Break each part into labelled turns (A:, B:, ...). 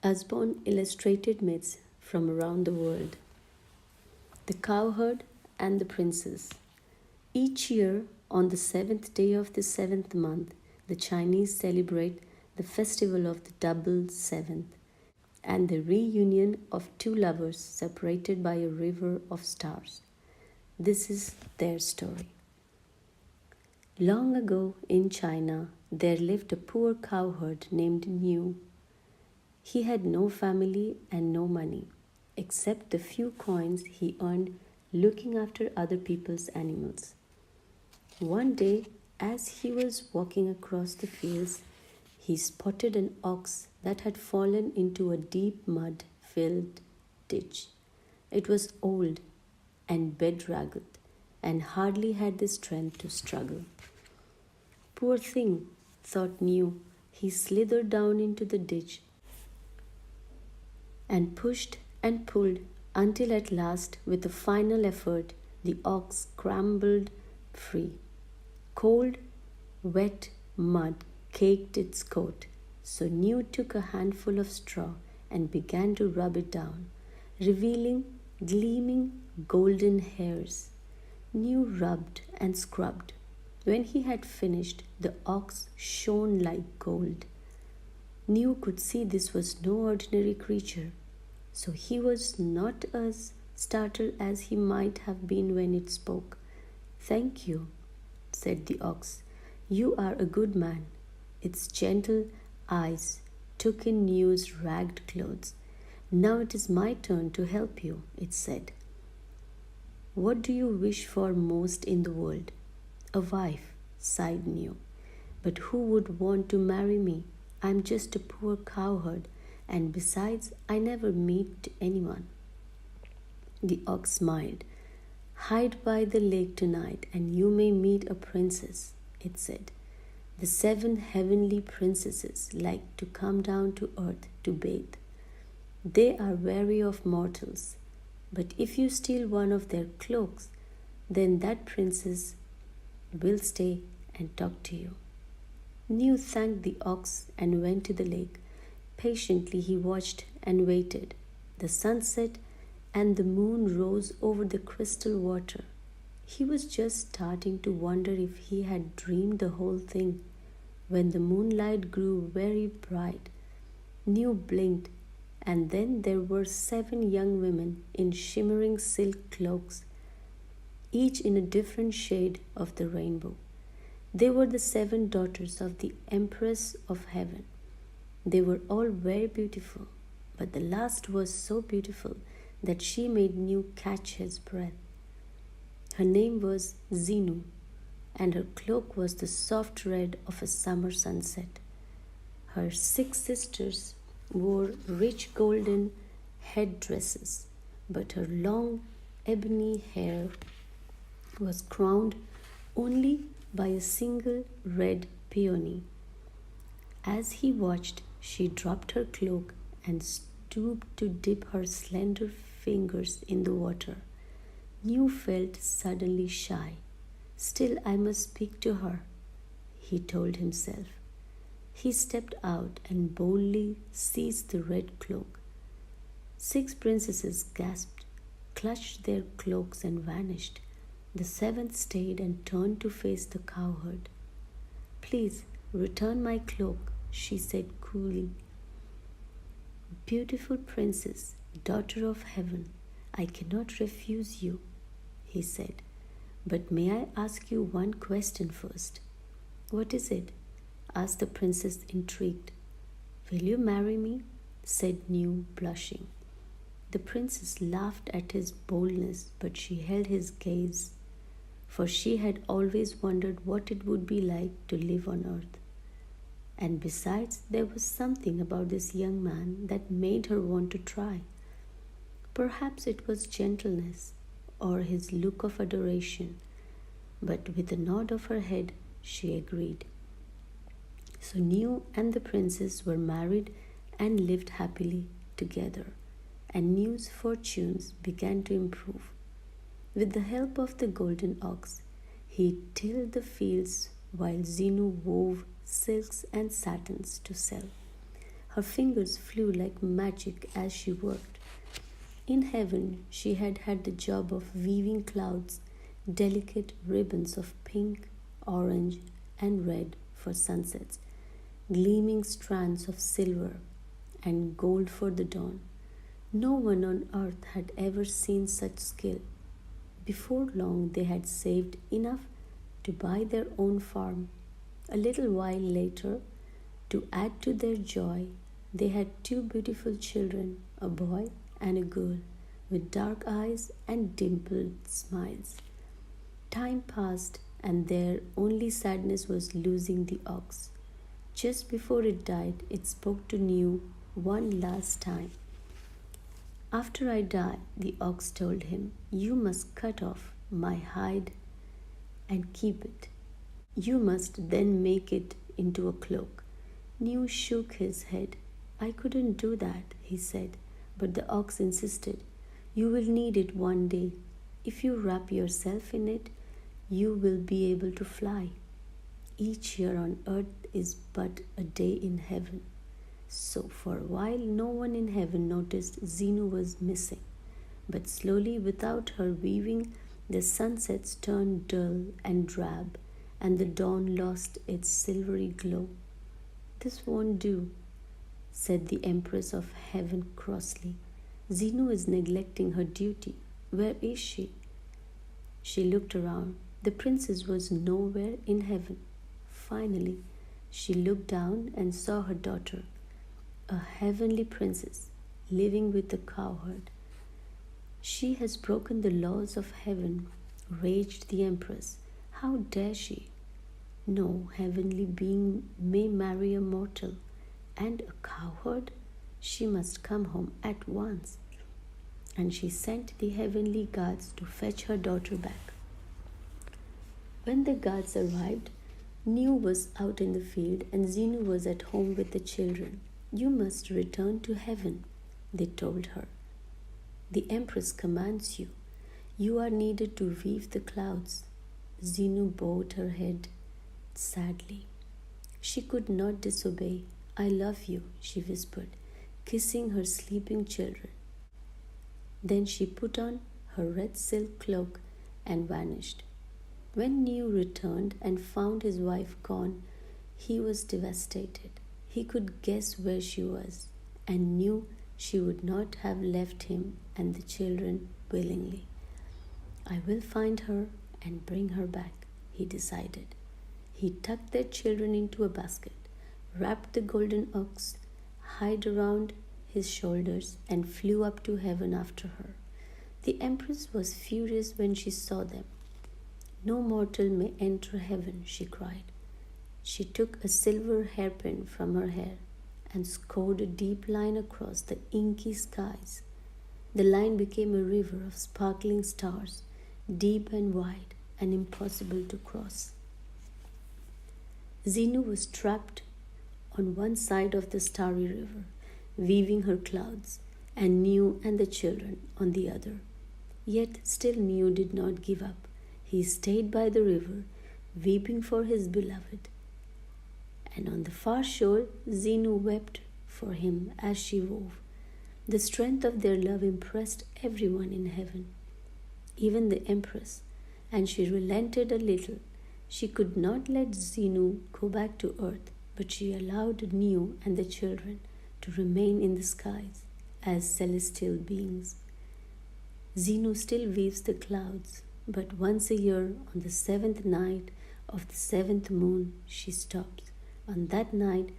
A: Usborne Illustrated Myths from around the world. The Cowherd and the Princess. Each year, on the seventh day of the seventh month, the Chinese celebrate the festival of the Double Seventh and the reunion of two lovers separated by a river of stars. This is their story. Long ago in China, there lived a poor cowherd named Niu. He had no family and no money, except the few coins he earned looking after other people's animals. One day, as he was walking across the fields, he spotted an ox that had fallen into a deep mud-filled ditch. It was old and bedraggled and hardly had the strength to struggle. Poor thing, thought Niu. He slithered down into the ditch and pushed and pulled until at last, with a final effort, the ox scrambled free. Cold, wet mud caked its coat, so Niu took a handful of straw and began to rub it down, revealing gleaming golden hairs. Niu rubbed and scrubbed. When he had finished, the ox shone like gold. Niu could see this was no ordinary creature, so he was not as startled as he might have been when it spoke. "Thank you," said the ox. "You are a good man." Its gentle eyes took in Niu's ragged clothes. "Now it is my turn to help you," it said. "What do you wish for most in the world?" "A wife," sighed Niu. "But who would want to marry me? I'm just a poor cowherd, and besides, I never meet anyone." The ox smiled. "Hide by the lake tonight, and you may meet a princess," it said. "The 7 heavenly princesses like to come down to earth to bathe. They are wary of mortals, but if you steal one of their cloaks, then that princess will stay and talk to you." Niu thanked the ox and went to the lake. Patiently he watched and waited. The sun set and the moon rose over the crystal water. He was just starting to wonder if he had dreamed the whole thing when the moonlight grew very bright. Niu blinked, and then there were 7 young women in shimmering silk cloaks, each in a different shade of the rainbow. They were the 7 daughters of the Empress of Heaven. They were all very beautiful, but the last was so beautiful that she made Niu catch his breath. Her name was Zinu, and her cloak was the soft red of a summer sunset. Her 6 sisters wore rich golden headdresses, but her long ebony hair was crowned only by a single red peony. As he watched, she dropped her cloak and stooped to dip her slender fingers in the water. Niu felt suddenly shy. "Still, I must speak to her," he told himself. He stepped out and boldly seized the red cloak. 6 princesses gasped, clutched their cloaks, and vanished. The 7th stayed and turned to face the cowherd. "Please return my cloak," she said coolly. "Beautiful princess, daughter of heaven, I cannot refuse you," he said. "But may I ask you one question first?" "What is it?" asked the princess, intrigued. "Will you marry me?" said Niu, blushing. The princess laughed at his boldness, but she held his gaze, for she had always wondered what it would be like to live on earth. And besides, there was something about this young man that made her want to try. Perhaps it was gentleness or his look of adoration, but with a nod of her head, she agreed. So Niu and the princess were married and lived happily together, and Niu's fortunes began to improve. With the help of the golden ox, he tilled the fields while Zinu wove silks and satins to sell. Her fingers flew like magic as she worked. In heaven, she had had the job of weaving clouds, delicate ribbons of pink, orange, and red for sunsets, gleaming strands of silver and gold for the dawn. No one on earth had ever seen such skill. Before long, they had saved enough to buy their own farm. A little while later, to add to their joy, they had two beautiful children, a boy and a girl, with dark eyes and dimpled smiles. Time passed, and their only sadness was losing the ox. Just before it died, it spoke to New one last time. After I die, the ox told him, you must cut off my hide and keep it. You must then make it into a cloak. New shook his head. I couldn't do that, he said, but the ox insisted. You will need it one day. If you wrap yourself in it, you will be able to fly. Each year on earth is but a day in heaven. So for a while, no one in heaven noticed Zenu was missing. But slowly, without her weaving, the sunsets turned dull and drab, and the dawn lost its silvery glow. This won't do, said the Empress of Heaven crossly. Zenu is neglecting her duty. Where is she? She looked around. The princess was nowhere in heaven. Finally, she looked down and saw her daughter, a heavenly princess, living with the cowherd. She has broken the laws of heaven, raged the empress. How dare she? No heavenly being may marry a mortal, and a cowherd? She must come home at once. And she sent the heavenly guards to fetch her daughter back. When the guards arrived, New was out in the field and Zenu was at home with the children. You must return to heaven, they told her. The empress commands you. You are needed to weave the clouds. Zenu bowed her head sadly. She could not disobey. I love you, she whispered, kissing her sleeping children. Then she put on her red silk cloak and vanished. When New returned and found his wife gone, he was devastated. He could guess where she was and knew she would not have left him and the children willingly. I will find her and bring her back, he decided. He tucked their children into a basket, wrapped the golden ox hide around his shoulders, and flew up to heaven after her. The empress was furious when she saw them. No mortal may enter heaven, she cried. She took a silver hairpin from her hair and scored a deep line across the inky skies. The line became a river of sparkling stars, deep and wide and impossible to cross. Zenu was trapped on one side of the starry river, weaving her clouds, and New and the children on the other. Yet still New did not give up. He stayed by the river, weeping for his beloved. And on the far shore, Zenu wept for him as she wove. The strength of their love impressed everyone in heaven, even the empress, and she relented a little. She could not let Zenu go back to earth, but she allowed New and the children to remain in the skies as celestial beings. Zenu still weaves the clouds, but once a year on the 7th night of the 7th moon she stops. On that night,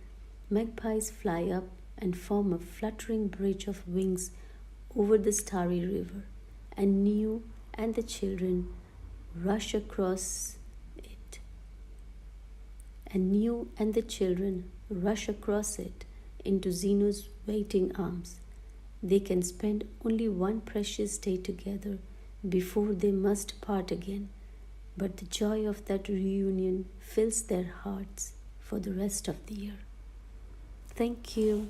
A: magpies fly up and form a fluttering bridge of wings over the starry river, and New and the children rush across it. Into Zenu's waiting arms. They can spend only one precious day together before they must part again, but the joy of that reunion fills their hearts for the rest of the year. Thank you.